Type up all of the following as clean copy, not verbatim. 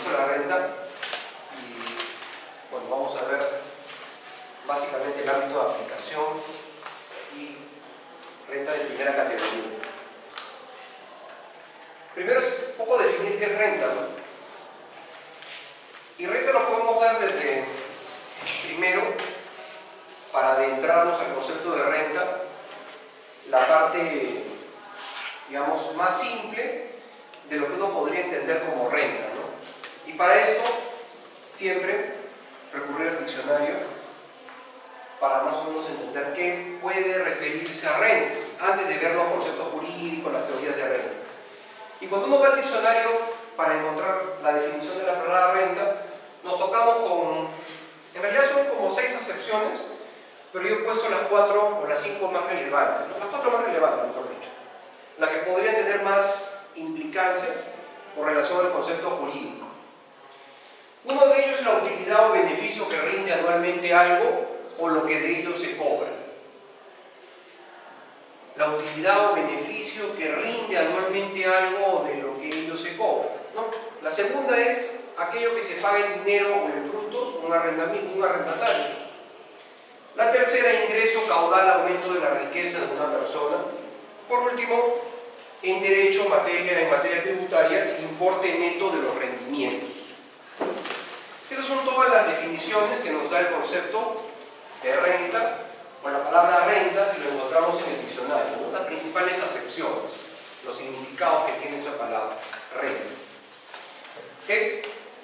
impuesto a la renta y bueno, vamos a ver básicamente el ámbito de aplicación y renta de primera categoría. Primero es un poco definir qué es renta, ¿no? Y renta lo podemos ver desde, primero, para adentrarnos al concepto de renta, la parte, digamos, más simple de lo que uno podría entender como renta, ¿no? Y para esto, siempre recurrir al diccionario para más o menos entender qué puede referirse a renta, antes de ver los conceptos jurídicos, las teorías de renta. Y cuando uno va al diccionario para encontrar la definición de la palabra renta, nos tocamos con, en realidad son como 6 acepciones, pero yo he puesto las 4 o las 5 más relevantes, ¿no? Las 4 más relevantes, mejor dicho, las que podrían tener más implicancias con relación al concepto jurídico. Uno de ellos es la utilidad o beneficio que rinde anualmente algo o lo que de ello se cobra. La utilidad o beneficio que rinde anualmente algo o de lo que ello se cobra, ¿no? La segunda es aquello que se paga en dinero o en frutos, un arrendatario. La tercera, ingreso, caudal, aumento de la riqueza de una persona. Por último, en derecho, en materia tributaria, importe neto de los rendimientos. Esas son todas las definiciones que nos da el concepto de renta, o la palabra renta, si lo encontramos en el diccionario, ¿no? Las principales acepciones, los significados que tiene esta palabra, renta. ¿Okay?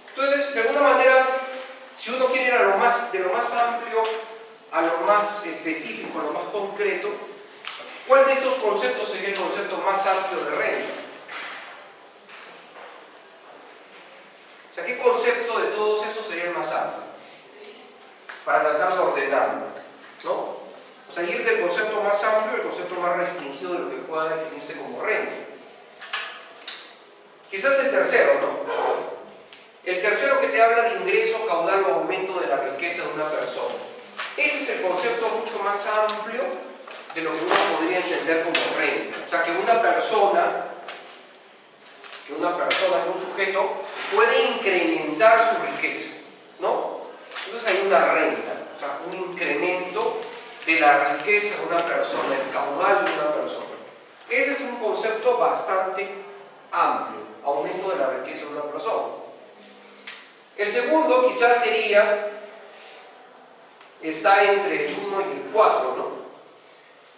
Entonces, de alguna manera, si uno quiere ir a de lo más amplio a lo más específico, a lo más concreto, ¿cuál de estos conceptos sería el concepto más amplio de renta? O sea, ¿qué concepto de todos estos sería el más amplio? Para tratar de ordenarlo, ¿no? O sea, ir del concepto más amplio al concepto más restringido de lo que pueda definirse como renta. Quizás el tercero, ¿no? El tercero que te habla de ingreso, caudal o aumento de la riqueza de una persona. Ese es el concepto mucho más amplio de lo que uno podría entender como renta. O sea, que una persona, un sujeto, puede incrementar su riqueza, ¿no? Entonces hay una renta, o sea, un incremento de la riqueza de una persona, el caudal de una persona. Ese es un concepto bastante amplio, aumento de la riqueza de una persona. El segundo quizás está entre el 1 y el 4, ¿no?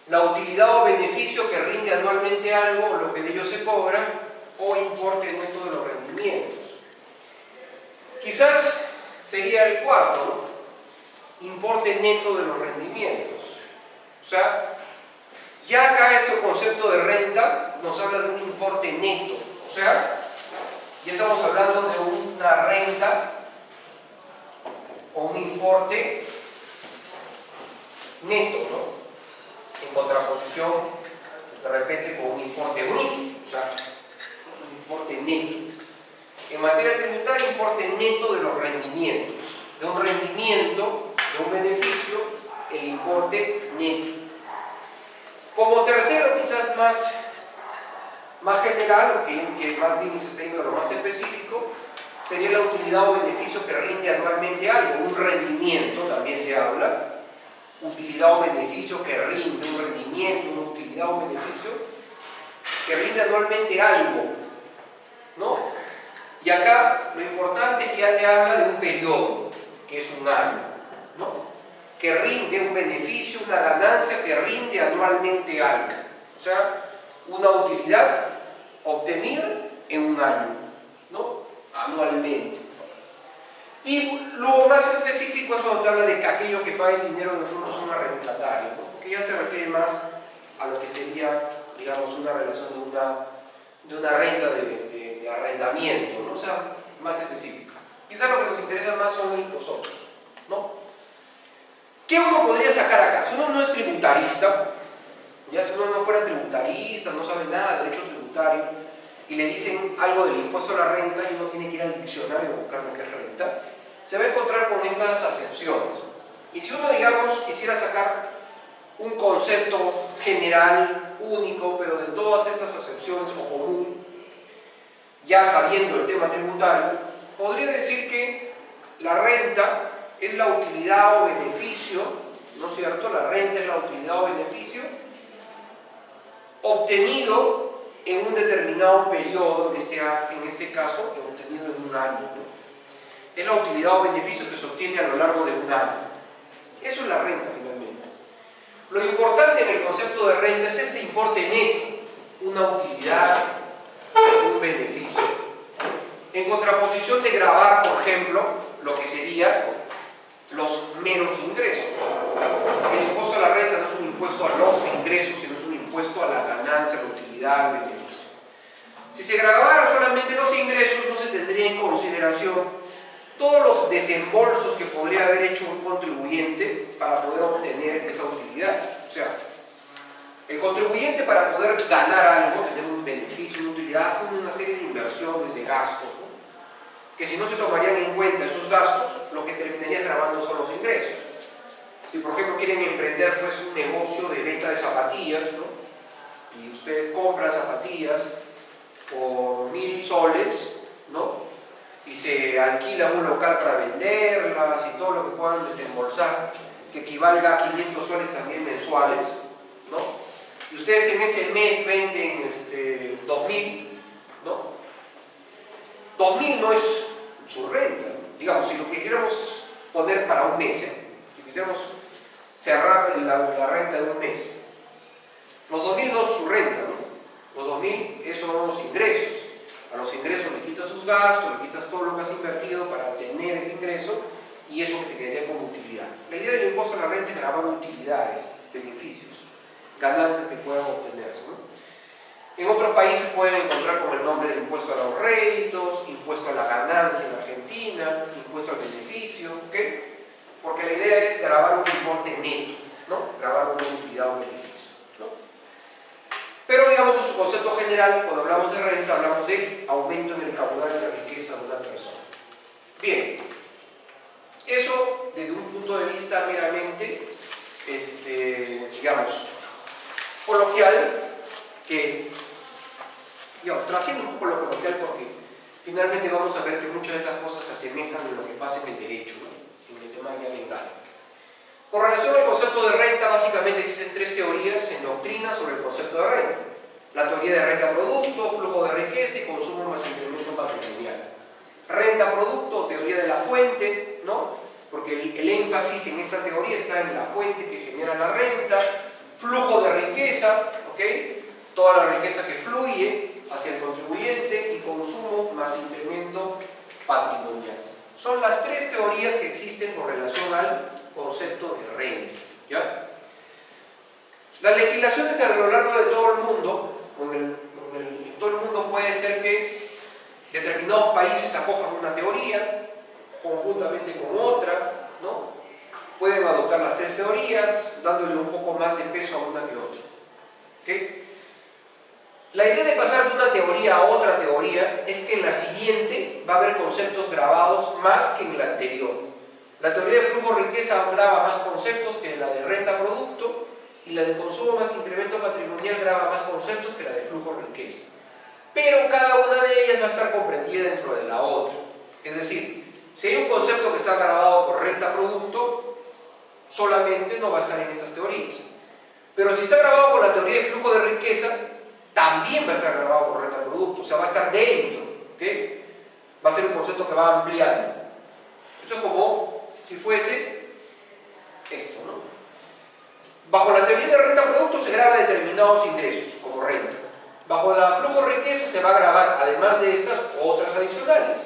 La utilidad o beneficio que rinde anualmente algo, o lo que de ello se cobra, o importe neto de los rendimientos. Quizás sería el cuarto, ¿no? Importe neto de los rendimientos. O sea, ya acá este concepto de renta nos habla de un importe neto. O sea, ya estamos hablando de una renta o un importe neto, ¿no? En contraposición, de repente, con un importe bruto, o sea, un importe neto. En materia tributaria, importe neto de los rendimientos. De un rendimiento, de un beneficio, el importe neto. Como tercero, quizás más general, o que más bien se está yendo a lo más específico, sería la utilidad o beneficio que rinde anualmente algo. Un rendimiento también te habla. Utilidad o beneficio que rinde, un rendimiento, una utilidad o beneficio que rinde anualmente algo, ¿no? Y acá lo importante es que ya te habla de un periodo, que es un año, ¿no? Que rinde un beneficio, una ganancia que rinde anualmente algo. O sea, una utilidad obtenida en un año, ¿no? Anualmente. Y lo más específico es cuando te habla de que aquello que paga el dinero de frutos es un arrendatario, ¿no? Que ya se refiere más a lo que sería, digamos, una relación de una renta de arrendamiento, ¿no? O sea, más específica. Quizás lo que nos interesa más son los otros, ¿no? ¿Qué uno podría sacar acá? Si uno no es tributarista, ya si uno no fuera tributarista, no sabe nada de derecho tributario, y le dicen algo del impuesto a la renta y uno tiene que ir al diccionario a buscar lo que es renta, se va a encontrar con estas acepciones. Y si uno, digamos, quisiera sacar un concepto general, único, pero de todas estas acepciones o común, ya sabiendo el tema tributario, podría decir que la renta es la utilidad o beneficio, ¿no es cierto? La renta es la utilidad o beneficio obtenido en un determinado periodo, en este caso, obtenido en un año, ¿no? Es la utilidad o beneficio que se obtiene a lo largo de un año. Eso es la renta, finalmente. Lo importante en el concepto de renta es este importe neto, una utilidad, un beneficio. En contraposición de gravar, por ejemplo, lo que sería los meros ingresos. El impuesto a la renta no es un impuesto a los ingresos, sino es un impuesto a la ganancia, a la utilidad, al beneficio. Si se gravara solamente los ingresos, no se tendría en consideración todos los desembolsos que podría haber hecho un contribuyente para poder obtener esa utilidad. O sea, el contribuyente, para poder ganar algo, tener un beneficio, una utilidad, hace una serie de inversiones, de gastos, ¿no? Que si no se tomarían en cuenta esos gastos, lo que terminaría grabando son los ingresos. Si por ejemplo quieren emprender pues un negocio de venta de zapatillas, ¿no? Y ustedes compran zapatillas por 1000 soles, ¿no? Y se alquila un local para venderlas y todo lo que puedan desembolsar, que equivalga a 500 soles también mensuales, ¿no? Y ustedes en ese mes venden 2000, ¿no? 2000 no es su renta, ¿no? Digamos, si lo que queremos poner para un mes, si quisiéramos cerrar la renta de un mes, los 2000 no es su renta, ¿no? Los 2000 esos son los ingresos. A los ingresos le quitas sus gastos, le quitas todo lo que has invertido para obtener ese ingreso y eso que te quedaría como utilidad. La idea del impuesto a la renta es grabar utilidades, beneficios, ganancias que puedan obtenerse, ¿no? En otros países pueden encontrar con el nombre de impuesto a los réditos, impuesto a la ganancia en Argentina, impuesto al beneficio, ¿ok? Porque la idea es grabar un importe neto, ¿no? Grabar una utilidad o un beneficio, ¿no? Pero digamos en su concepto general, cuando hablamos de renta, hablamos de aumento en el caudal de la riqueza de una persona. Bien, eso desde un punto de vista meramente, digamos, coloquial, que, digamos, trasciende un poco lo coloquial porque finalmente vamos a ver que muchas de estas cosas se asemejan en lo que pasa en el derecho, ¿no? En el tema ya legal. Con relación al concepto de renta, básicamente existen tres teorías en doctrina sobre el concepto de renta. La teoría de renta-producto, flujo de riqueza y consumo más incremento patrimonial. Renta-producto, teoría de la fuente, ¿no? Porque el énfasis en esta teoría está en la fuente que genera la renta. Flujo de riqueza, ¿ok? Toda la riqueza que fluye hacia el contribuyente, y consumo más incremento patrimonial. Son las tres teorías que existen con relación al concepto de renta, ¿ya? Las legislaciones a lo largo de todo el mundo, en todo el mundo puede ser que determinados países acojan una teoría conjuntamente con otra, ¿no? Pueden adoptar las tres teorías, dándole un poco más de peso a una que otra, ¿ok? La idea de pasar de una teoría a otra teoría es que en la siguiente va a haber conceptos grabados más que en la anterior. La teoría de flujo-riqueza graba más conceptos que la de renta-producto, y la de consumo más incremento patrimonial graba más conceptos que la de flujo-riqueza. Pero cada una de ellas va a estar comprendida dentro de la otra. Es decir, si hay un concepto que está grabado por renta-producto, solamente no va a estar en estas teorías. Pero si está grabado por la teoría de flujo de riqueza, también va a estar grabado por renta-producto, o sea, va a estar dentro, ¿ok? Va a ser un concepto que va ampliando. Esto es como si fuese esto, ¿no? Bajo la teoría de renta-producto se graba determinados ingresos, como renta. Bajo la flujo-riqueza se va a grabar, además de estas, otras adicionales.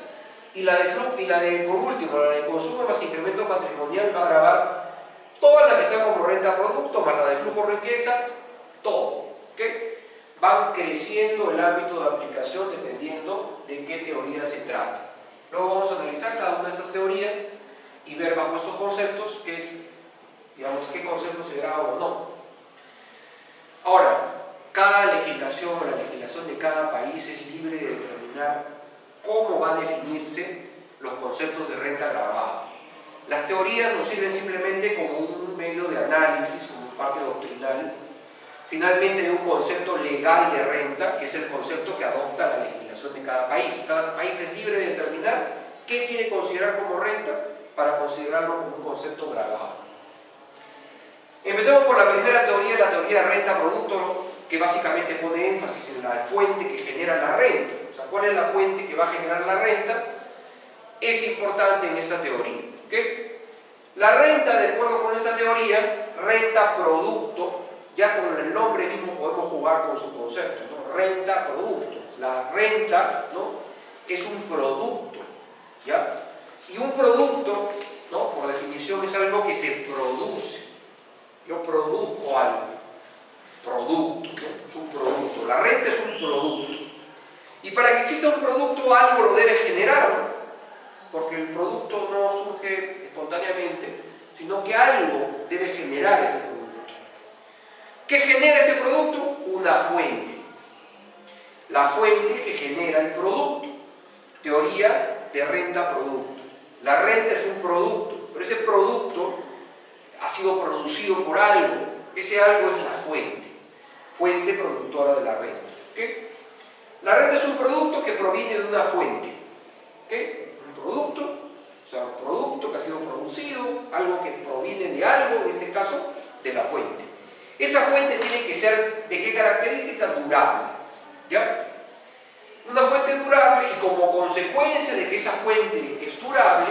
Y la de por último, la de consumo más incremento patrimonial va a grabar todas las que están como renta-producto, más la de flujo-riqueza, todo, ¿ok? Van creciendo el ámbito de aplicación dependiendo de qué teoría se trata. Luego vamos a analizar cada una de estas teorías y ver bajo estos conceptos digamos, qué conceptos se graba o no. Ahora, cada legislación o la legislación de cada país es libre de determinar cómo va a definirse los conceptos de renta gravada. Las teorías nos sirven simplemente como un medio de análisis, como parte doctrinal, finalmente de un concepto legal de renta, que es el concepto que adopta la legislación de cada país. Cada país es libre de determinar ¿Qué quiere considerar como renta? Para considerarlo como un concepto gravado. Empecemos por la primera teoría, la teoría de renta-producto, que básicamente pone énfasis en la fuente que genera la renta. O sea, ¿cuál es la fuente que va a generar la renta? Es importante en esta teoría. ¿Okay? La renta, de acuerdo con esta teoría, renta-producto, ya con el nombre mismo podemos jugar con su concepto, ¿no? Renta-producto. La renta, ¿no?, es un producto, ¿ya? Y un producto, ¿no?, por definición es algo que se produce. Yo produzco algo, producto, ¿no? Es un producto. La renta es un producto. Y para que exista un producto, algo lo debe generar, ¿no? Porque el producto no surge espontáneamente, sino que algo debe generar ese producto. ¿Qué genera ese producto? Una fuente. La fuente que genera el producto. Teoría de renta-producto. La renta es un producto, pero ese producto ha sido producido por algo. Ese algo es la fuente. Fuente productora de la renta. ¿Okay? La renta es un producto que proviene de una fuente. ¿Okay? Un producto, o sea, un producto que ha sido producido, algo que proviene de algo, en este caso, de la fuente. Esa fuente tiene que ser, ¿de qué característica? Durable. ¿Ya? Una fuente durable, y como consecuencia de que esa fuente es durable,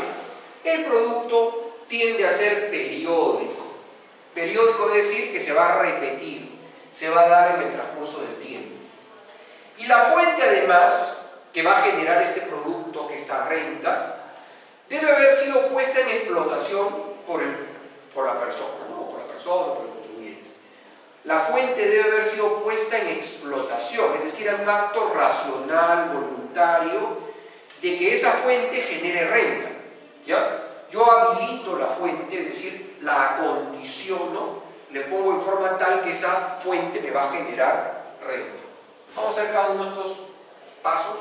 el producto tiende a ser periódico. Periódico es decir que se va a repetir, se va a dar en el transcurso del tiempo. Y la fuente, además, que va a generar este producto, que esta renta, debe haber sido puesta en explotación por la persona, ¿no? Por la persona, por el contribuyente. La fuente debe haber sido puesta en explotación, es decir, un acto racional, voluntario, de que esa fuente genere renta. ¿Ya? Yo habilito la fuente, es decir, la acondiciono, le pongo en forma tal que esa fuente me va a generar renta. Vamos a ver cada uno de estos pasos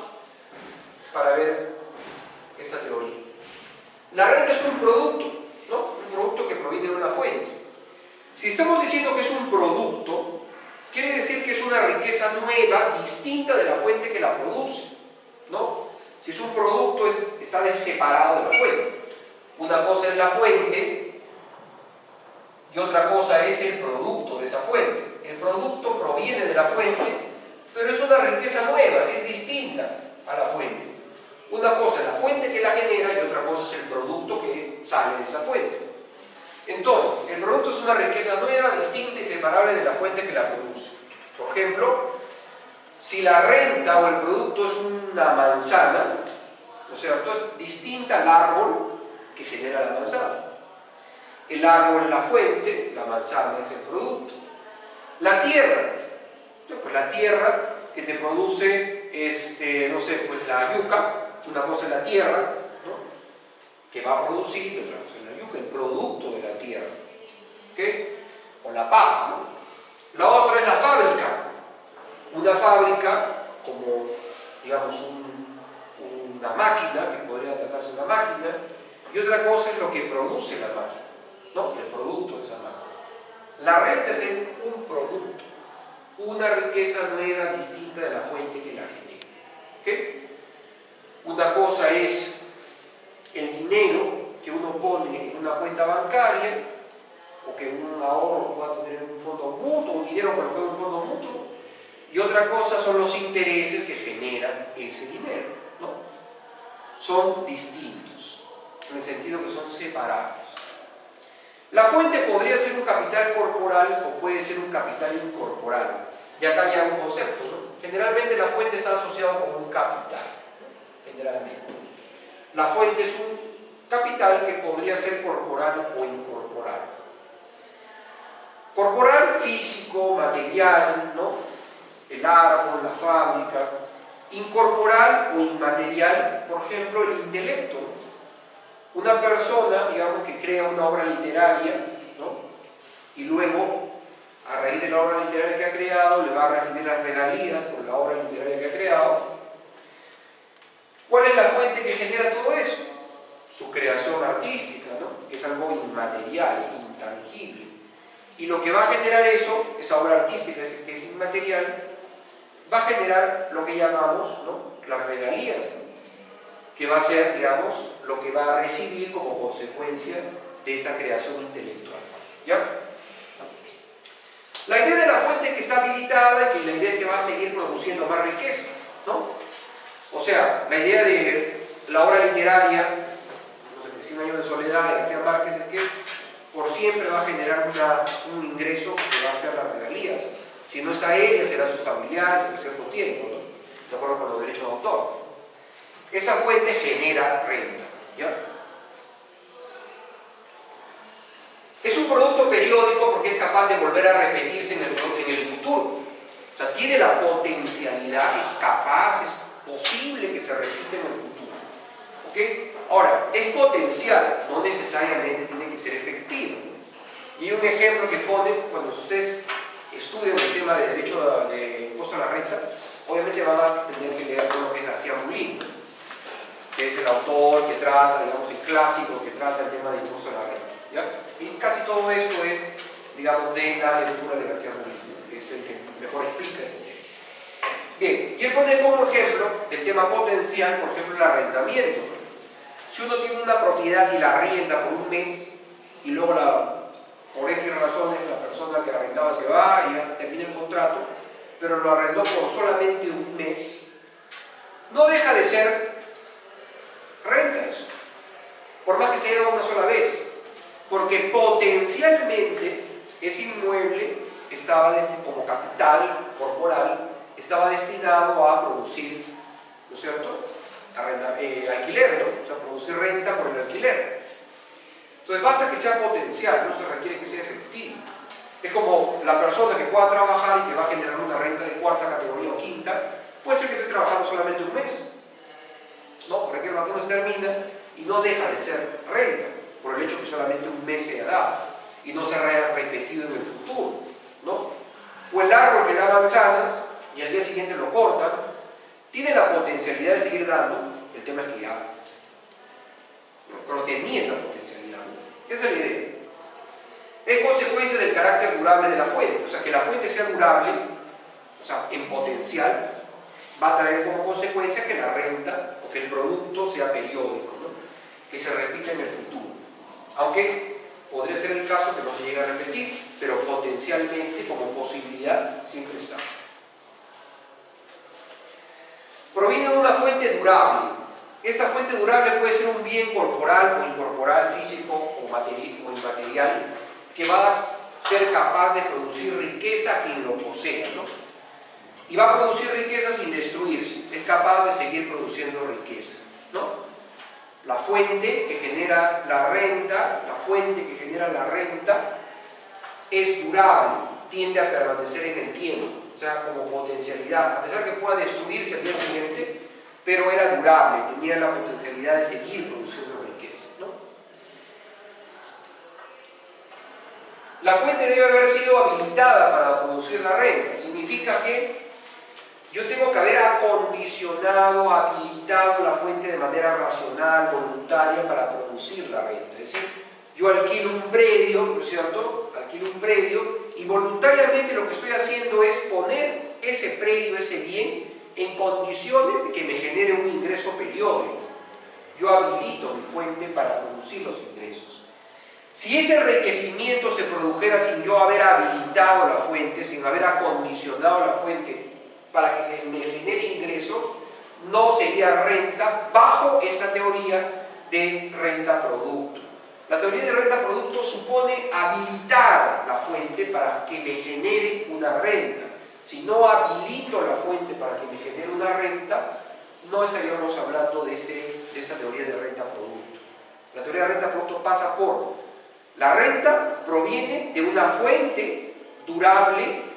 para ver esta teoría. La renta es un producto, ¿no? Un producto que proviene de una fuente. Si estamos diciendo que es un producto, quiere decir que es una riqueza nueva, distinta de la fuente que la produce, ¿no? Si es un producto, está separado de la fuente. Una cosa es la fuente y otra cosa es el producto de esa fuente. El producto proviene de la fuente, pero es una riqueza nueva, es distinta a la fuente. Una cosa es la fuente que la genera y otra cosa es el producto que sale de esa fuente. Entonces, el producto es una riqueza nueva, distinta y separable de la fuente que la produce. Por ejemplo, si la renta o el producto es una manzana, o sea, es distinta al árbol que genera la manzana. El árbol es la fuente, la manzana es el producto. La tierra, pues la tierra que te produce, no sé, pues la yuca, una cosa es la tierra, ¿no?, que va a producir, y otra cosa es la yuca, el producto de la tierra, ¿okay? O la papa, ¿no? La otra es la fábrica. Una fábrica, como, digamos, una máquina, que podría tratarse de una máquina, y otra cosa es lo que produce la máquina, ¿no?, el producto de esa máquina. La renta es un producto, una riqueza nueva, distinta de la fuente que la genera. ¿Okay? Una cosa es el dinero que uno pone en una cuenta bancaria, o que un ahorro pueda tener en un fondo mutuo, un dinero colocado en un fondo mutuo, y otra cosa son los intereses que generan ese dinero, ¿no? Son distintos, en el sentido que son separables. La fuente podría ser un capital corporal o puede ser un capital incorporal. Y acá hay un concepto, ¿no? Generalmente la fuente está asociada con un capital, ¿no? Generalmente. La fuente es un capital que podría ser corporal o incorporal. Corporal, físico, material, ¿no? El árbol, la fábrica. Incorporal o inmaterial, por ejemplo, el intelecto. Una persona, digamos, que crea una obra literaria, ¿no?, y luego, a raíz de la obra literaria que ha creado, le va a recibir las regalías por la obra literaria que ha creado. ¿Cuál es la fuente que genera todo eso? Su creación artística, ¿no?, que es algo inmaterial, intangible. Y lo que va a generar eso, esa obra artística que es inmaterial, va a generar lo que llamamos, ¿no?, las regalías, ¿no?, que va a ser, digamos, lo que va a recibir como consecuencia de esa creación intelectual. ¿Ya? La idea de la fuente que está habilitada y que la idea es que va a seguir produciendo más riqueza, ¿no? O sea, la idea de la obra literaria, los 100 años de soledad de García Márquez, es que por siempre va a generar un ingreso que va a ser las regalías. Si no es a él, será a sus familiares hasta cierto tiempo, ¿no? De acuerdo con los derechos de autor. Esa fuente genera renta, ¿ya? Es un producto periódico porque es capaz de volver a repetirse en el futuro. O sea, tiene la potencialidad, es capaz, es posible que se repita en el futuro. ¿Ok? Ahora, es potencial, no necesariamente tiene que ser efectivo. Y un ejemplo que pone, cuando ustedes estudian el tema de derecho de impuesto a la renta, obviamente van a tener que leer lo que es García Molino, que es el autor que trata, digamos, el clásico que trata el tema de impuesto a la renta, ¿ya? Y casi todo esto es, digamos, de la lectura de García Molino, que es el que mejor explica este tema. Bien, y él pone como ejemplo del tema potencial, por ejemplo, el arrendamiento. Si uno tiene una propiedad y la arrienda por un mes, y luego por X razones la persona que arrendaba se va y ya termina el contrato, pero lo arrendó por solamente un mes, no deja de ser renta eso, por más que se haya dado una sola vez, porque potencialmente ese inmueble estaba como capital corporal, estaba destinado a producir, ¿no es cierto?, alquiler, ¿no? O sea, producir renta por el alquiler. Entonces basta que sea potencial, no se requiere que sea efectivo. Es como la persona que pueda trabajar y que va a generar una renta de cuarta categoría o quinta, puede ser que esté trabajando solamente un mes, ¿no? Por aquella razón se termina y no deja de ser renta, por el hecho que solamente un mes se ha dado y no se ha repetido en el futuro, ¿no? O el árbol que da manzanas y al día siguiente lo cortan, tiene la potencialidad de seguir dando, el tema es que ya, ¿no? Pero tenía esa potencialidad, ¿no? Esa es la idea. Es consecuencia del carácter durable de la fuente, o sea, que la fuente sea durable, o sea, en potencial, va a traer como consecuencia que la renta o que el producto sea periódico, ¿no? Que se repita en el futuro. Aunque podría ser el caso que no se llegue a repetir, pero potencialmente como posibilidad siempre está. Proviene de una fuente durable. Esta fuente durable puede ser un bien corporal o incorporal, físico o inmaterial, que va a ser capaz de producir riqueza a quien lo posea, ¿no? Y va a producir riqueza sin destruirse, es capaz de seguir produciendo riqueza, ¿no? La fuente que genera la renta, es durable, tiende a permanecer en el tiempo, o sea, como potencialidad, a pesar que pueda destruirse al día siguiente, pero era durable, tenía la potencialidad de seguir produciendo riqueza, ¿no? La fuente debe haber sido habilitada para producir la renta, significa que yo tengo que haber acondicionado, habilitado la fuente de manera racional, voluntaria para producir la renta. Es decir, yo alquilo un predio, ¿no es cierto? Alquilo un predio y voluntariamente lo que estoy haciendo es poner ese predio, ese bien, en condiciones de que me genere un ingreso periódico. Yo habilito mi fuente para producir los ingresos. Si ese enriquecimiento se produjera sin yo haber habilitado la fuente, sin haber acondicionado la fuente para que me genere ingresos, no sería renta bajo esta teoría de renta-producto. La teoría de renta-producto supone habilitar la fuente para que me genere una renta. Si no habilito la fuente para que me genere una renta, no estaríamos hablando de esta teoría de renta-producto. La teoría de renta-producto pasa por la renta proviene de una fuente durable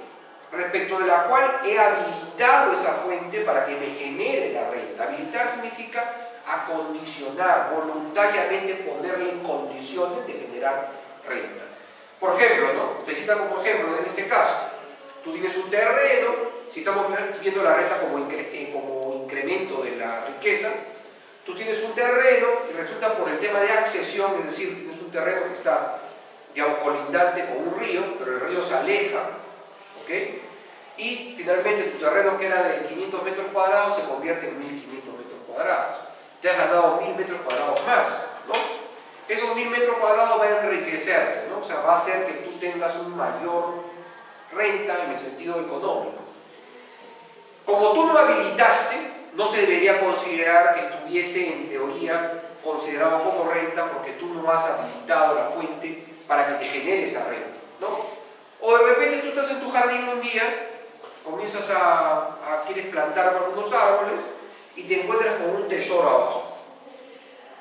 respecto de la cual he habilitado esa fuente para que me genere la renta. Habilitar significa acondicionar, voluntariamente ponerle en condiciones de generar renta. Por ejemplo, ¿no? Se cita como ejemplo en este caso, tú tienes un terreno, si estamos viendo la renta como incremento de la riqueza, tú tienes un terreno y resulta por el tema de accesión, es decir, tienes un terreno que está, digamos, colindante con un río, pero el río se aleja, ¿ok? Y finalmente tu terreno que era de 500 metros cuadrados se convierte en 1500 metros cuadrados. te has ganado 1000 metros cuadrados más, ¿no? Esos 1000 metros cuadrados van a enriquecerte, ¿no? O sea, va a hacer que tú tengas una mayor renta en el sentido económico. Como tú no habilitaste, no se debería considerar que estuviese en teoría considerado como renta porque tú no has habilitado la fuente para que te genere esa renta, ¿no? O de repente tú estás en tu jardín un día, comienzas quieres plantar algunos árboles y te encuentras con un tesoro abajo.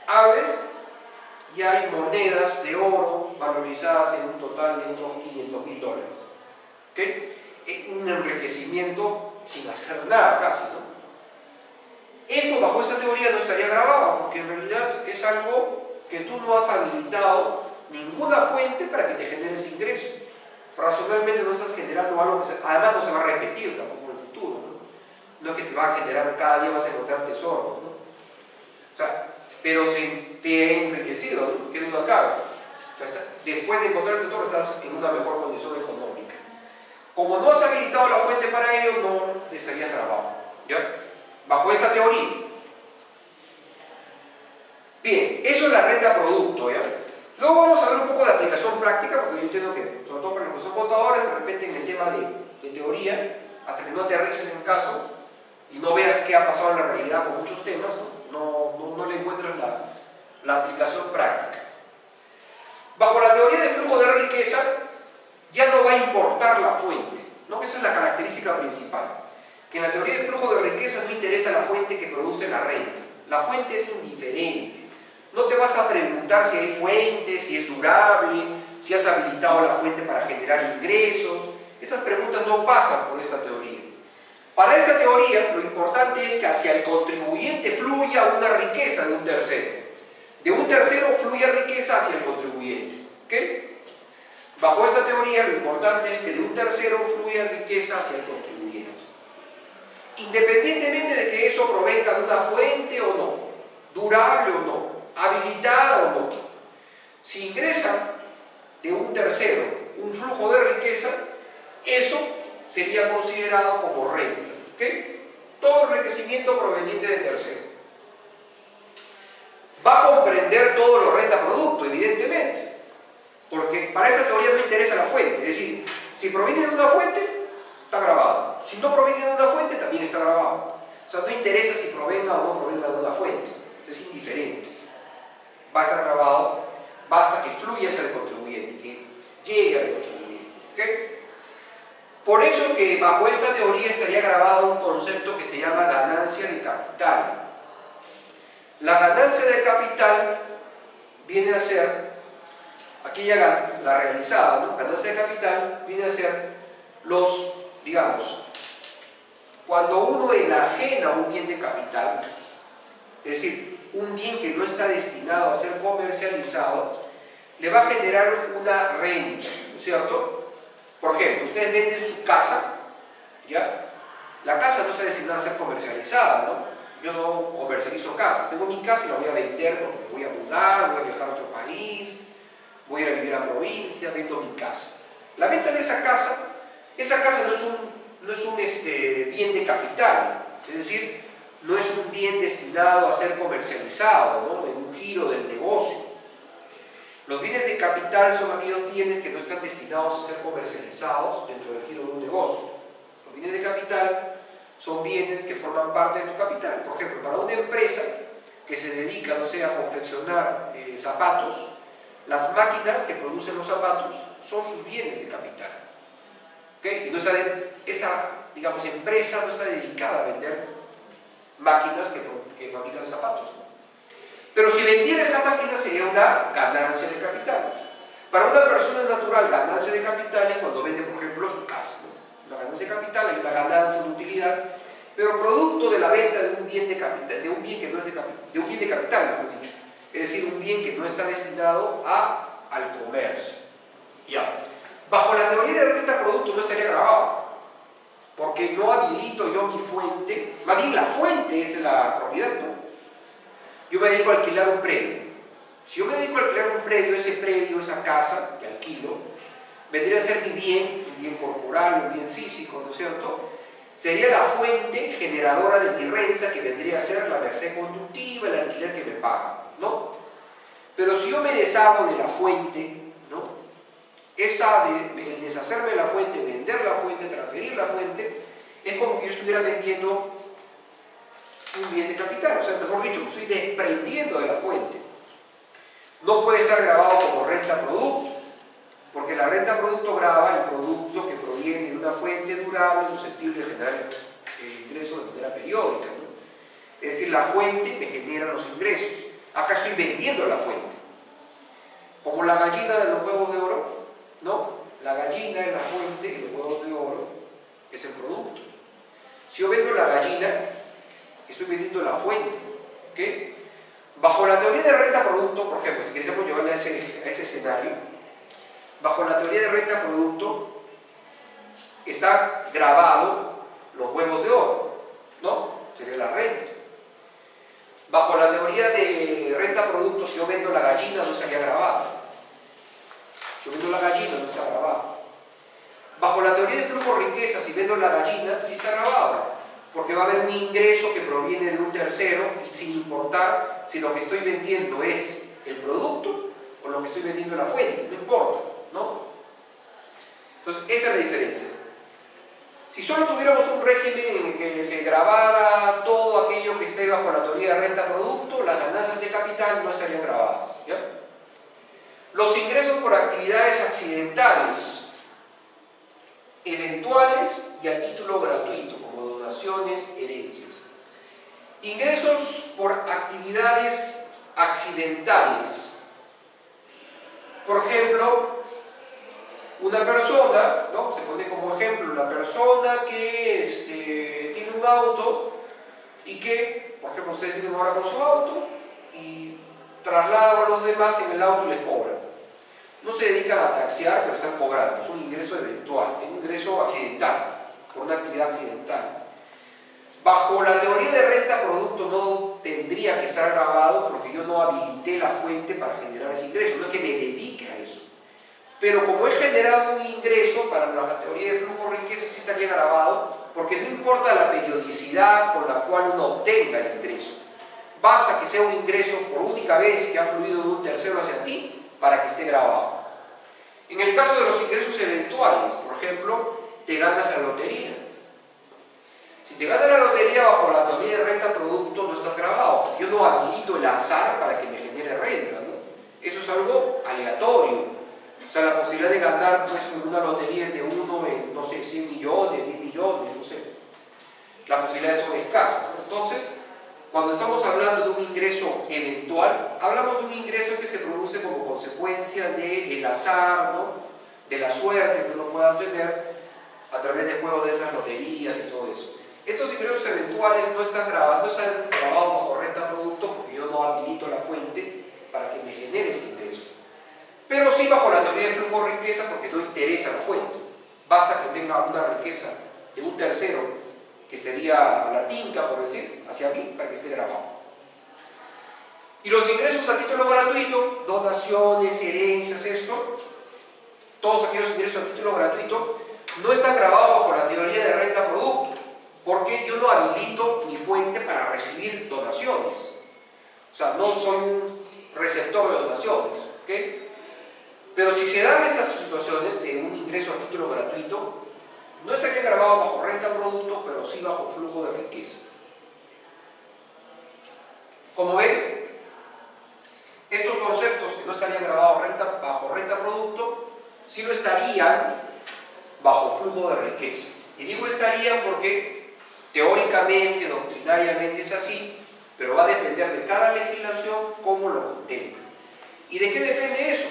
Abres y hay monedas de oro valorizadas en un total de unos $500.000. ¿Okay? Un enriquecimiento sin hacer nada casi, ¿no? Eso bajo esa teoría no estaría grabado, porque en realidad es algo que tú no has habilitado ninguna fuente para que te genere ese ingreso. Racionalmente no estás generando algo que además no se va a repetir tampoco en el futuro, ¿no? No es que te va a generar, cada día vas a encontrar tesoros, ¿no? O sea, pero te ha enriquecido, ¿no? ¿Qué duda cabe? O sea, después de encontrar el tesoro estás en una mejor condición económica. Como no has habilitado la fuente para ello, no estarías grabado, ¿ya? Bajo esta teoría. Bien, eso es la renta producto, ¿ya? Luego vamos a ver un poco de aplicación práctica, porque yo entiendo que, sobre todo para los que son contadores, de repente en el tema de teoría, hasta que no aterricen en casos y no veas qué ha pasado en la realidad con muchos temas, no le encuentras la aplicación práctica. Bajo la teoría de flujo de riqueza, ya no va a importar la fuente, ¿no? Esa es la característica principal. Que en la teoría de flujo de riqueza no interesa la fuente que produce la renta. La fuente es indiferente. No te vas a preguntar si hay fuente, si es durable, si has habilitado la fuente para generar ingresos. Esas preguntas no pasan por esta teoría. Para esta teoría, lo importante es que hacia el contribuyente fluya una riqueza de un tercero. De un tercero fluye riqueza hacia el contribuyente. ¿Okay? Bajo esta teoría, lo importante es que de un tercero fluya riqueza hacia el contribuyente. Independientemente de que eso provenga de una fuente o no, durable o no, habilitada o no, si ingresa de un tercero un flujo de riqueza, eso sería considerado como renta. ¿Okay? Todo enriquecimiento proveniente de tercero. Va a comprender todo lo renta producto, evidentemente, porque para esa teoría no interesa la fuente. Es decir, si proviene de una fuente, está grabado. Si no proviene de una fuente, también está grabado. O sea, no interesa si provenga o no provenga de una fuente. Es indiferente. Va a estar grabado, basta que fluya hacia el contribuyente, que llegue al contribuyente. ¿Okay? Por eso que bajo esta teoría estaría grabado un concepto que se llama ganancia de capital. La ganancia de capital viene a ser, aquí ya la realizada, ¿no? Ganancia de capital viene a ser los, digamos, cuando uno enajena un bien de capital, es decir, un bien que no está destinado a ser comercializado, le va a generar una renta, ¿no es cierto? Por ejemplo, ustedes venden su casa, ¿ya? La casa no está destinada a ser comercializada, ¿no? Yo no comercializo casas, tengo mi casa y la voy a vender porque me voy a mudar, voy a viajar a otro país, voy a ir a vivir a provincia, vendo mi casa. La venta de esa casa no es un bien de capital, es decir, no es un bien destinado a ser comercializado, ¿no? En un giro del negocio. Los bienes de capital son aquellos bienes que no están destinados a ser comercializados dentro del giro de un negocio. Los bienes de capital son bienes que forman parte de tu capital. Por ejemplo, para una empresa que se dedica, no sé, a confeccionar zapatos, las máquinas que producen los zapatos son sus bienes de capital. ¿Okay? Y no está esa, digamos, empresa no está dedicada a vender máquinas que fabrican zapatos. Pero si vendiera esa máquina sería una ganancia de capital. Para una persona natural, ganancia de capital es cuando vende, por ejemplo, su casa, ¿no? La ganancia de capital, hay una ganancia, una utilidad, pero producto de la venta de un bien de capital, de un bien que no es de capital, de un bien de capital, mejor dicho. Es decir, un bien que no está destinado al comercio. Ya. Bajo la teoría de renta producto no estaría grabado, porque no habilito yo mi fuente, más bien la fuente es la propiedad, ¿no? Yo me dedico a alquilar un predio. Si yo me dedico a alquilar un predio, ese predio, esa casa que alquilo, vendría a ser mi bien, un bien corporal, un bien físico, ¿no es cierto? sería la fuente generadora de mi renta, que vendría a ser la merced conductiva, el alquiler que me paga, ¿no? Pero si yo me deshago de la fuente, ¿no? El deshacerme de la fuente, vender la fuente, transferir la fuente, es como que yo estuviera vendiendo un bien de capital, o sea, mejor dicho, estoy desprendiendo de la fuente. No puede estar grabado como renta producto, porque la renta producto grava el producto que proviene de una fuente durable, susceptible de generar ingresos de manera periódica, ¿no? Es decir, la fuente me genera los ingresos. Acá estoy vendiendo la fuente. Como la gallina de los huevos de oro, ¿no? La gallina es la fuente y los huevos de oro es el producto. Si yo vendo la gallina, estoy vendiendo la fuente, ¿ok? Bajo la teoría de renta-producto, por ejemplo, si queremos llevarla a ese escenario, bajo la teoría de renta-producto está grabado los huevos de oro, ¿no? Sería la renta. Bajo la teoría de renta-producto, si yo vendo la gallina, no estaría grabado. Si yo vendo la gallina, no está grabado. Bajo la teoría de flujo-riqueza, si vendo la gallina, sí está grabado, porque va a haber un ingreso que proviene de un tercero, y sin importar si lo que estoy vendiendo es el producto o lo que estoy vendiendo es la fuente, no importa, ¿no? Entonces, esa es la diferencia. Si solo tuviéramos un régimen en el que se grabara todo aquello que esté bajo la teoría de renta-producto, las ganancias de capital no estarían grabadas, ¿ya? Los ingresos por actividades accidentales, eventuales y a título gratuito, como donaciones, herencias. Ingresos por actividades accidentales. Por ejemplo, una persona, ¿no? Se pone como ejemplo la persona que tiene un auto y que, por ejemplo, ustedes vienen ahora con su auto y trasladan a los demás en el auto y les cobran. No se dedican a taxiar, pero están cobrando. Es un ingreso eventual, es un ingreso accidental, por una actividad accidental. Bajo la teoría de renta-producto no tendría que estar grabado porque yo no habilité la fuente para generar ese ingreso, no es que me dedique a eso. Pero como he generado un ingreso, para la teoría de flujo-riqueza sí estaría grabado, porque no importa la periodicidad con la cual uno obtenga el ingreso. Basta que sea un ingreso por única vez que ha fluido de un tercero hacia ti, para que esté grabado. En el caso de los ingresos eventuales, por ejemplo, te ganas la lotería. Si te ganas la lotería bajo la teoría de renta-producto, no estás grabado. Yo no habilito el azar para que me genere renta, ¿no? Eso es algo aleatorio. O sea, la posibilidad de ganar pues, una lotería es de uno en, no sé, 100 millones, 10 millones, no sé. Las posibilidades son escasas, ¿no? Entonces, cuando estamos hablando de un ingreso eventual, hablamos de un ingreso que se produce como consecuencia del azar, ¿no? De la suerte que uno pueda obtener a través de juegos de estas loterías y todo eso. Estos ingresos eventuales no están grabados bajo renta-producto porque yo no habilito la fuente para que me genere este ingreso. Pero sí bajo la teoría de flujo-riqueza porque no interesa la fuente. Basta que tenga una riqueza de un tercero, que sería la tinca, por decir, hacia mí, para que esté grabado. Y los ingresos a título gratuito, donaciones, herencias, todos aquellos ingresos a título gratuito, no están grabados bajo la teoría de renta-producto, porque yo no habilito mi fuente para recibir donaciones. O sea, no soy un receptor de donaciones, ¿ok? Pero si se dan estas situaciones de un ingreso a título gratuito, no estaría grabado bajo renta-producto, pero sí bajo flujo de riqueza. Como ven, estos conceptos que no estarían grabados bajo renta-producto, sí lo estarían bajo flujo de riqueza. Y digo estarían porque teóricamente, doctrinariamente es así, pero va a depender de cada legislación cómo lo contempla. ¿Y de qué depende eso?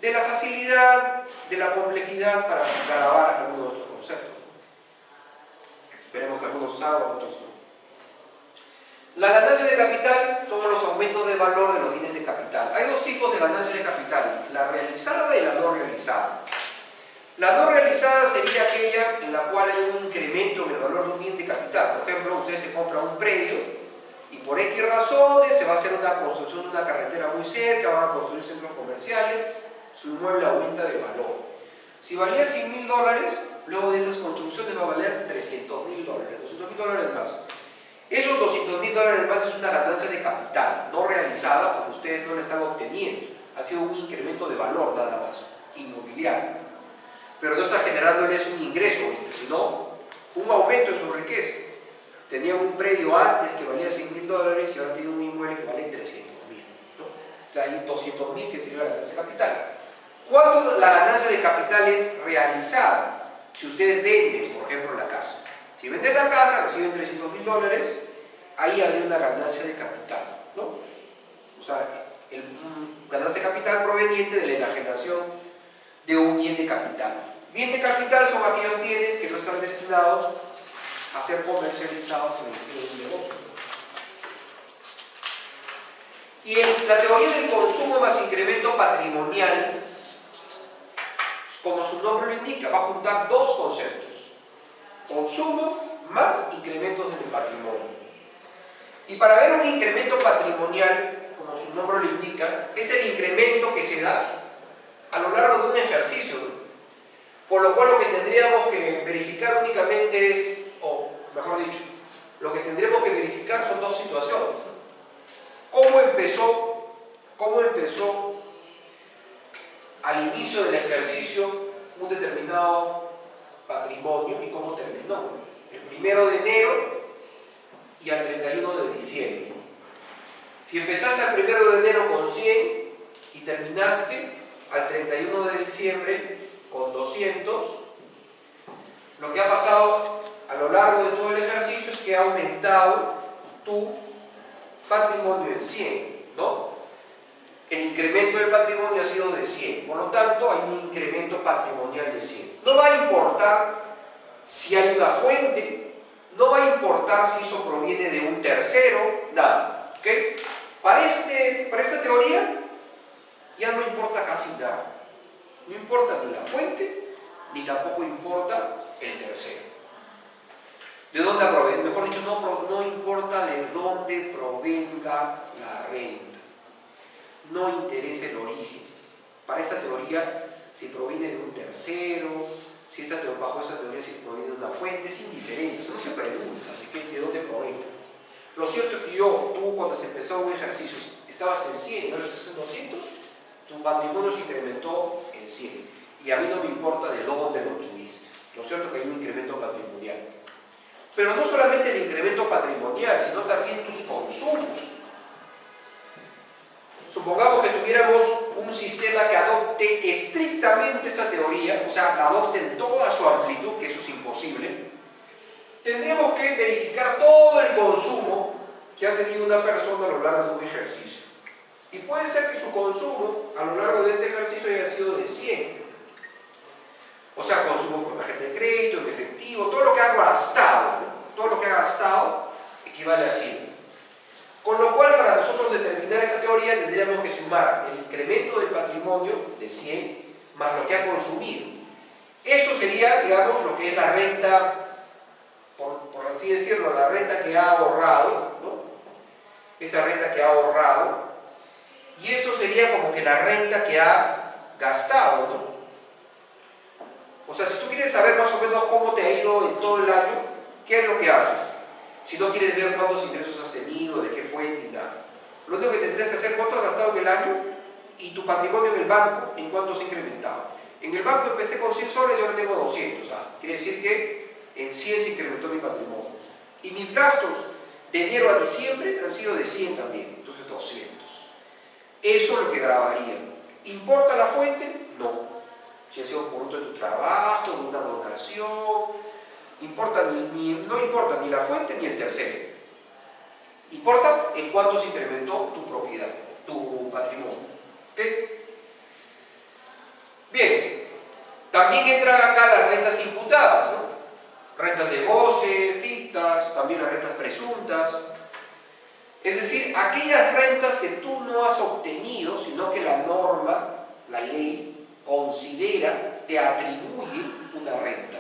De la facilidad, de la complejidad para grabar algunos de estos conceptos. Veremos que algunos saben, otros no. La ganancia de capital son los aumentos de valor de los bienes de capital. Hay dos tipos de ganancia de capital, la realizada y la no realizada. La no realizada sería aquella en la cual hay un incremento en el valor de un bien de capital. Por ejemplo, usted se compra un predio y por X razones se va a hacer una construcción de una carretera muy cerca, van a construir centros comerciales, su inmueble aumenta de valor. Si valía $100.000, luego de esas construcciones va a valer $300.000, $200.000 más. Esos $200.000 más es una ganancia de capital, no realizada porque ustedes no la están obteniendo. Ha sido un incremento de valor nada más, inmobiliario. Pero no está generándoles un ingreso ahorita, sino un aumento en su riqueza. Tenían un predio antes que valía $100.000 y ahora tienen un inmueble que vale $300.000, ¿no? O sea, hay $200.000 que sería la ganancia de capital. ¿Cuándo la ganancia de capital es realizada? Si ustedes venden, por ejemplo, la casa. Si venden la casa, reciben $300.000, ahí habría una ganancia de capital, ¿no? O sea, ganancia de capital proveniente de la enajenación de un bien de capital. Bien de capital son aquellos bienes que no están destinados a ser comercializados en un negocio. Y en la teoría del consumo más incremento patrimonial, como su nombre lo indica, va a juntar dos conceptos: consumo más incrementos en el patrimonio. Y para ver un incremento patrimonial, como su nombre lo indica, es el incremento que se da a lo largo de un ejercicio, ¿no? Por lo cual lo que tendríamos que verificar únicamente es, o mejor dicho, lo que tendríamos que verificar son dos situaciones. ¿Cómo empezó al inicio del ejercicio un determinado patrimonio y cómo terminó? El 1 de enero y al 31 de diciembre. Si empezaste al 1 de enero con 100 y terminaste al 31 de diciembre con 200, lo que ha pasado a lo largo de todo el ejercicio es que ha aumentado tu patrimonio en 100, ¿no? El incremento del patrimonio ha sido de 100, por lo tanto hay un incremento patrimonial de 100. No va a importar si hay una fuente, no va a importar si eso proviene de un tercero, nada, ¿ok? Para esta teoría ya no importa casi nada. No importa ni la fuente, ni tampoco importa el tercero. ¿De dónde proviene? Mejor dicho, no importa de dónde provenga la renta. No interesa el origen. Para esta teoría, si proviene de un tercero, si bajo esta teoría si proviene de una fuente, es indiferente. Eso no se pregunta de dónde proviene. Lo cierto es que tú cuando se empezó un ejercicio, estabas en 100 y ahora estás en 200, tu patrimonio se incrementó en 100. Y a mí no me importa de dónde lo obtuviste. Lo cierto es que hay un incremento patrimonial. Pero no solamente el incremento patrimonial, sino también tus consumos. Supongamos que tuviéramos un sistema que adopte estrictamente esa teoría, o sea, la adopte en toda su amplitud, que eso es imposible. Tendríamos que verificar todo el consumo que ha tenido una persona a lo largo de un ejercicio. Y puede ser que su consumo a lo largo de este ejercicio haya sido de 100. O sea, consumo por tarjeta de crédito, en efectivo, todo lo que ha gastado, ¿no? Todo lo que ha gastado equivale a 100. Con lo cual, para nosotros determinar esa teoría, tendríamos que sumar el incremento del patrimonio de 100 más lo que ha consumido. Esto sería, digamos, lo que es la renta, por así decirlo, la renta que ha ahorrado, ¿no? Esta renta que ha ahorrado. Y esto sería como que la renta que ha gastado, ¿no? O sea, si tú quieres saber más o menos cómo te ha ido en todo el año, ¿qué es lo que haces? Si no quieres ver cuántos ingresos has tenido, de qué fuente y nada. Lo único que tendrías que hacer, ¿cuánto has gastado en el año? Y tu patrimonio en el banco, ¿en cuánto se ha incrementado? En el banco empecé con 100 soles y ahora tengo 200. Quiere decir que en 100 se incrementó mi patrimonio. Y mis gastos de enero a diciembre han sido de 100 también, entonces 200. Eso es lo que grabaría. ¿Importa la fuente? No. Si ha sido un producto de tu trabajo, de una donación, no importa ni la fuente ni el tercero. Importa en cuánto se incrementó tu propiedad, tu patrimonio. ¿Okay? Bien, también entran acá las rentas imputadas, ¿no? Rentas de goce, fictas, también las rentas presuntas. Es decir, aquellas rentas que tú no has obtenido, sino que la norma, la ley, considera, te atribuye una renta.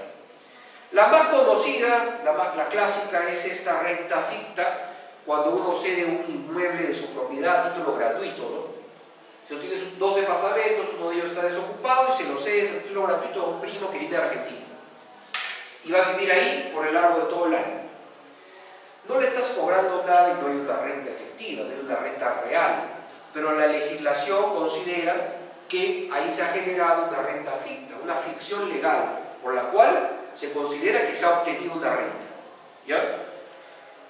La más conocida, la clásica, es esta renta ficta, cuando uno cede un inmueble de su propiedad a título gratuito, ¿no? Si tú tienes 2 departamentos, uno de ellos está desocupado y se lo cedes a título gratuito a un primo que viene de Argentina. y va a vivir ahí por el largo de todo el año. No le estás cobrando nada y no hay una renta efectiva, no hay una renta real, pero la legislación considera que ahí se ha generado una renta ficta, una ficción legal, por la cual se considera que se ha obtenido una renta. ¿Ya?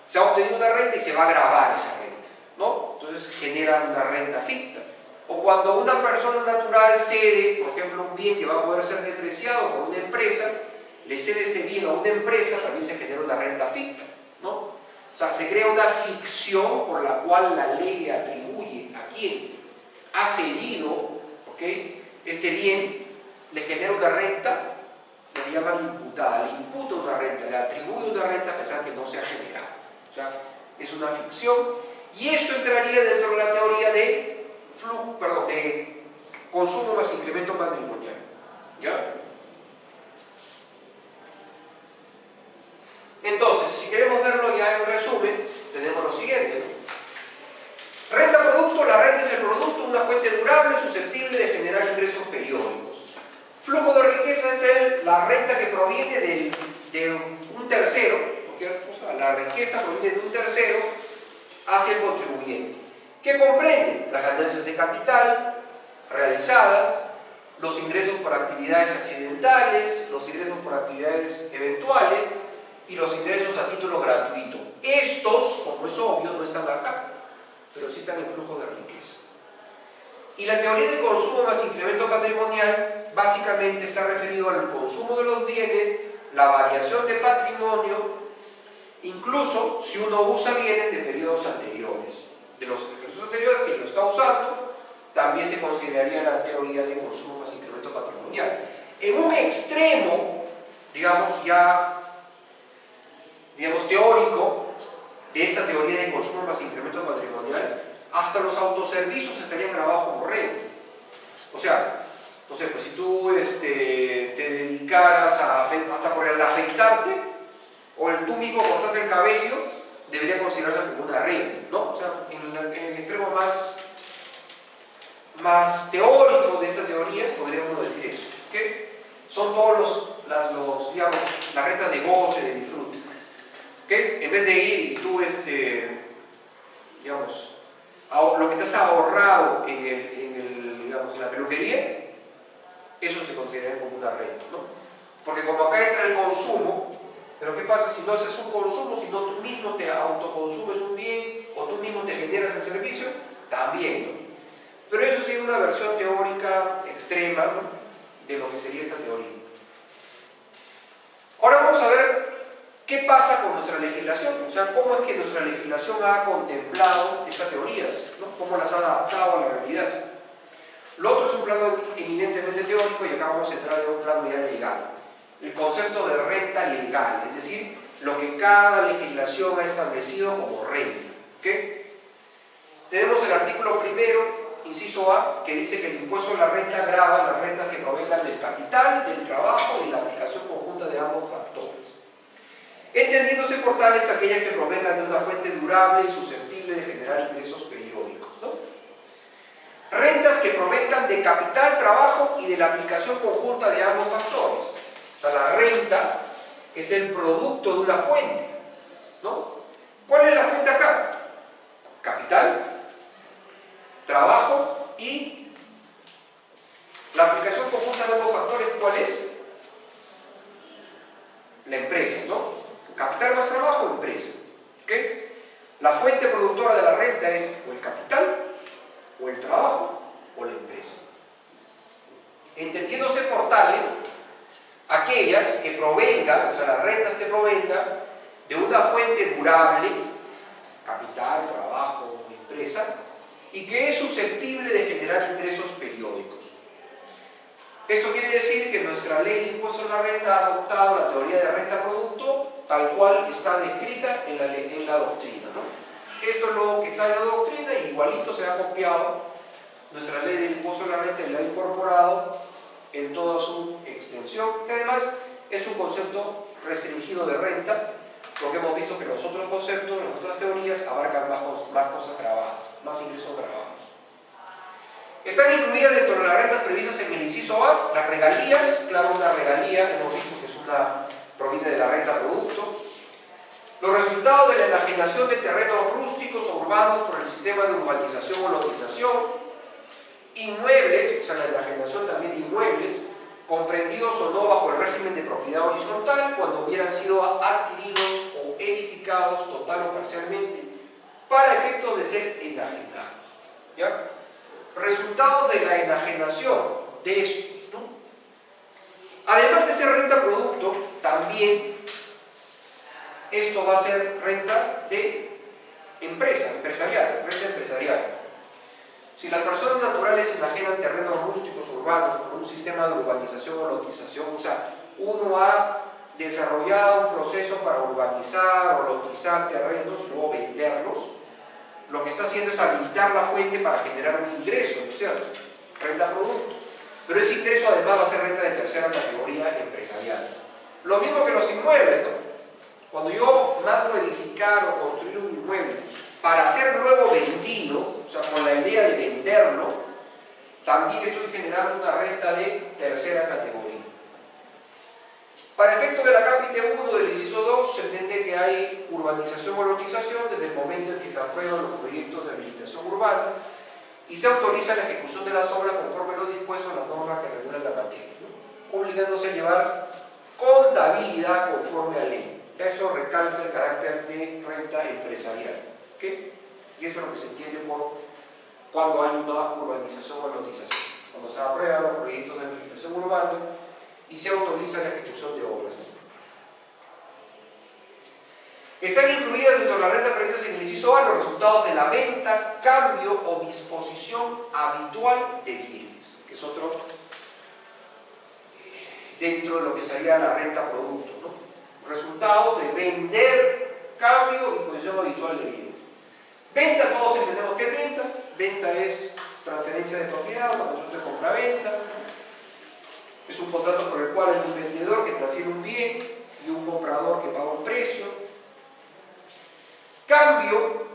Se ha obtenido una renta y se va a gravar esa renta, ¿no? Entonces genera una renta ficta. O cuando una persona natural cede, por ejemplo, un bien que va a poder ser depreciado por una empresa, le cede este bien a una empresa, también se genera una renta ficta, ¿no? O sea, se crea una ficción por la cual la ley le atribuye a quien ha cedido, ¿ok?, este bien, le genera una renta, se le llama imputada, le imputa una renta, le atribuye una renta a pesar que no se ha generado. O sea, es una ficción, y esto entraría dentro de la teoría de de consumo más incremento patrimonial. ¿Ya? Entonces, si queremos verlo ya en resumen, tenemos lo siguiente, ¿no? Renta producto, la renta es el producto, una fuente durable, susceptible de generar ingresos periódicos. Flujo de riqueza es la renta que proviene de un tercero, porque la riqueza proviene de un tercero hacia el contribuyente, que comprende las ganancias de capital realizadas, los ingresos por actividades accidentales, los ingresos por actividades eventuales y los ingresos a título gratuito. Estos, como es obvio, no están acá, pero sí están en flujo de riqueza. Y la teoría de consumo más incremento patrimonial básicamente está referido al consumo de los bienes, la variación de patrimonio, incluso si uno usa bienes de periodos anteriores. De los ejercicios anteriores que lo está usando, también se consideraría la teoría de consumo más incremento patrimonial. En un extremo, digamos, teórico de esta teoría de consumo más incremento patrimonial, hasta los autoservicios estarían grabados como renta. O sea, no sé, pues si tú te dedicaras hasta por el afeitarte, o tú mismo cortarte el cabello, debería considerarse como una renta, ¿no? O sea, en el extremo más teórico de esta teoría podríamos decir eso, ¿okay? Son todos digamos, las rentas de goce, de disfrute, ¿okay? En vez de ir y tú, digamos, lo que te has ahorrado digamos, en la peluquería, eso se considera como una renta, ¿no? Porque como acá entra el consumo, pero ¿qué pasa si no haces un consumo, si no tú mismo te autoconsumes un bien o tú mismo te generas el servicio? También, ¿no? Pero eso sería una versión teórica extrema, ¿no?, de lo que sería esta teoría. Ahora vamos a ver qué pasa con nuestra legislación, o sea, cómo es que nuestra legislación ha contemplado estas teorías, ¿no?, cómo las ha adaptado a la realidad. Lo otro es un plano eminentemente teórico y acá vamos a entrar en un plano ya legal. El concepto de renta legal, es decir, lo que cada legislación ha establecido como renta. ¿Okay? Tenemos el artículo primero, inciso A, que dice que el impuesto a la renta grava las rentas que provengan del capital, del trabajo y de la aplicación conjunta de ambos factores, entendiéndose por tales aquellas que provengan de una fuente durable y susceptible de generar ingresos periódicos, ¿no? Rentas que provengan de capital, trabajo y de la aplicación conjunta de ambos factores. O sea, la renta es el producto de una fuente, ¿no? ¿Cuál es la fuente acá? Capital, trabajo y la aplicación conjunta de ambos factores. ¿Cuál es? La empresa, ¿no? Capital más trabajo, empresa. ¿Okay? La fuente productora de la renta es o el capital, o el trabajo, o la empresa. Entendiéndose por tales aquellas que provengan, o sea, las rentas que provengan de una fuente durable, capital, trabajo, empresa, y que es susceptible de generar ingresos periódicos. Esto quiere decir que nuestra ley de impuesto a la renta ha adoptado la teoría de renta-producto tal cual está descrita en la doctrina, ¿no? Esto es lo que está en la doctrina y igualito se ha copiado nuestra ley de impuesto a la renta y la ha incorporado en toda su extensión, que además es un concepto restringido de renta, porque hemos visto que los otros conceptos, las otras teorías abarcan más cosas grabadas, más ingresos grabados. Están incluidas dentro de las rentas previstas en el inciso A las regalías. Claro, una regalía hemos visto que es una proviene de la renta producto. Los resultados de la enajenación de terrenos rústicos o urbanos por el sistema de urbanización o lotización. Inmuebles, o sea, la enajenación también de inmuebles, comprendidos o no bajo el régimen de propiedad horizontal, cuando hubieran sido adquiridos o edificados total o parcialmente, para efectos de ser enajenados. ¿Ya? Resultados de la enajenación de estos, ¿no? Además de ser renta producto, también esto va a ser renta de empresarial, renta empresarial. Si las personas naturales enajenan terrenos rústicos urbanos por un sistema de urbanización o lotización, o sea, uno ha desarrollado un proceso para urbanizar o lotizar terrenos y luego venderlos, lo que está haciendo es habilitar la fuente para generar un ingreso, ¿no es cierto? Renta producto. Pero ese ingreso además va a ser renta de tercera categoría empresarial. Lo mismo que los inmuebles, ¿no? Cuando yo mando edificar o construir un inmueble para ser luego vendido, o sea, con la idea de venderlo, también estoy generando una renta de tercera categoría. Para efectos de la cápite 1 del inciso 2, se entiende que hay urbanización o lotización desde el momento en que se aprueban los proyectos de habilitación urbana y se autoriza la ejecución de las obras conforme lo dispuesto en las normas que regulan la materia, ¿no? Obligándose a llevar contabilidad conforme a ley. Eso recalca el carácter de renta empresarial. ¿Okay? Y esto es lo que se entiende por cuando hay una urbanización o lotización. Cuando se aprueban los proyectos de habilitación urbana y se autoriza la ejecución de obras. Están incluidas dentro de la renta prevista en el inciso A los resultados de la venta, cambio o disposición habitual de bienes, que es otro dentro de lo que sería la renta producto, ¿no? Resultados de vender, cambio o disposición habitual de bienes. Venta, todos entendemos qué es venta. Venta es transferencia de propiedad, una contrato de compra-venta. Es un contrato por el cual hay un vendedor que transfiere un bien y un comprador que paga un precio. Cambio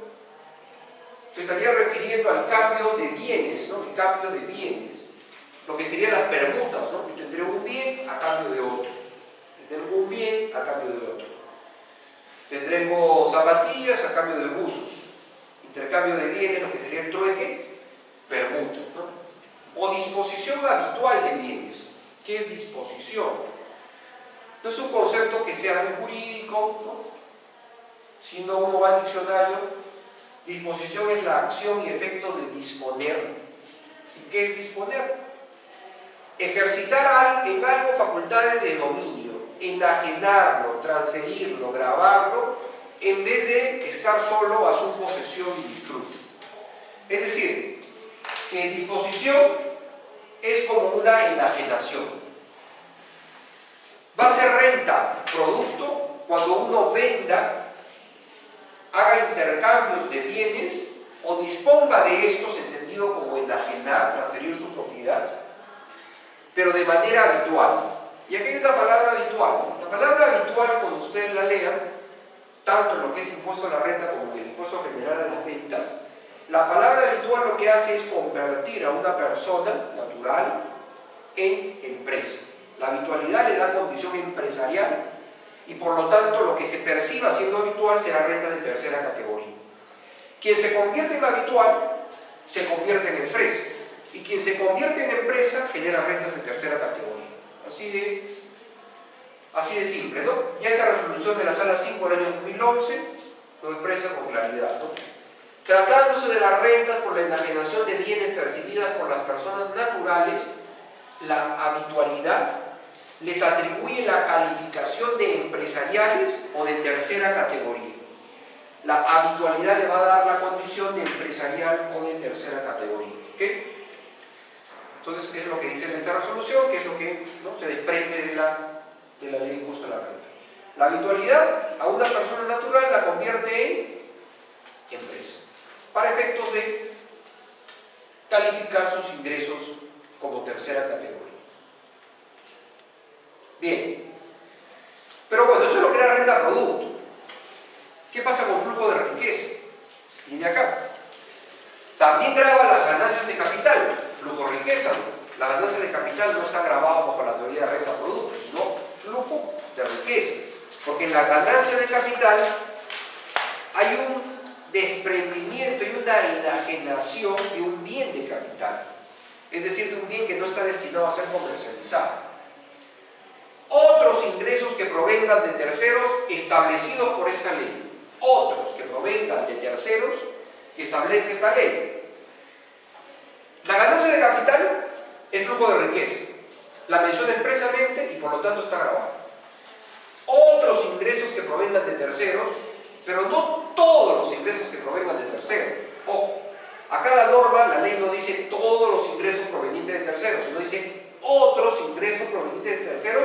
se estaría refiriendo al cambio de bienes, ¿no? El cambio de bienes, lo que serían las permutas, ¿no? Yo tendré un bien a cambio de otro, tendré un bien a cambio de otro, tendremos zapatillas a cambio de buzos, intercambio de bienes, lo que sería el trueque, permuta, ¿no? O disposición habitual de bienes. ¿Qué es disposición? No es un concepto que sea muy jurídico, ¿no? Si no uno va al diccionario, disposición es la acción y efecto de disponer. ¿Y qué es disponer? Ejercitar en algo facultades de dominio, enajenarlo, transferirlo, grabarlo, en vez de estar solo a su posesión y disfrute. Es decir, que disposición es como una enajenación. Va a ser renta producto cuando uno venda, haga intercambios de bienes o disponga de estos, entendido como enajenar, transferir su propiedad, pero de manera habitual. Y aquí hay una palabra habitual. La palabra habitual, cuando ustedes la lean, tanto en lo que es impuesto a la renta como en el impuesto general a las ventas, la palabra habitual lo que hace es convertir a una persona natural en empresa. La habitualidad le da condición empresarial y por lo tanto lo que se perciba siendo habitual será renta de tercera categoría. Quien se convierte en habitual se convierte en empresa y quien se convierte en empresa genera rentas de tercera categoría. Así de simple, ¿no? Ya esta resolución de la Sala 5 del año 2011 lo expresa con claridad, ¿no? Tratándose de las rentas por la enajenación de bienes percibidas por las personas naturales, la habitualidad les atribuye la calificación de empresariales o de tercera categoría. La habitualidad le va a dar la condición de empresarial o de tercera categoría. ¿Okay? Entonces, ¿qué es lo que dice en esta resolución? ¿Qué es lo que, ¿no?, se desprende de la ley de impuesto a la renta? La habitualidad a una persona natural la convierte en empresa, para efectos de calificar sus ingresos como tercera categoría. Bien, pero bueno, eso es lo que era renta producto. ¿Qué pasa con flujo de riqueza? Viene acá. También grava las ganancias de capital, flujo de riqueza. Las ganancias de capital no están grabadas bajo la teoría de renta producto, sino flujo de riqueza. riqueza, porque en la ganancia de capital hay un desprendimiento y una enajenación de un bien de capital, es decir, de un bien que no está destinado a ser comercializado. Otros ingresos que provengan de terceros establecidos por esta ley, otros que provengan de terceros que establezca esta ley. La ganancia de capital es flujo de riqueza, la menciona expresamente y por lo tanto está grabada. Otros ingresos que provengan de terceros, pero no todos los ingresos que provengan de terceros. Ojo, acá la norma, la ley no dice todos los ingresos provenientes de terceros, sino dice otros ingresos provenientes de terceros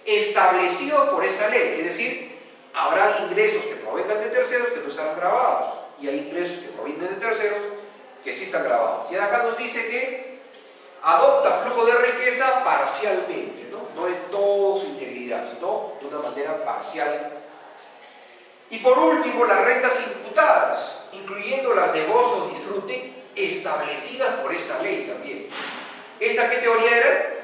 establecidos por esta ley. Es decir, habrá ingresos que provengan de terceros que no estarán grabados y hay ingresos que provienen de terceros que sí están grabados. Y acá nos dice que adopta flujo de riqueza parcialmente, no en toda su integridad, sino de una manera parcial. Y por último, las rentas imputadas, incluyendo las de gozo o disfrute, establecidas por esta ley también. ¿Esta qué teoría era?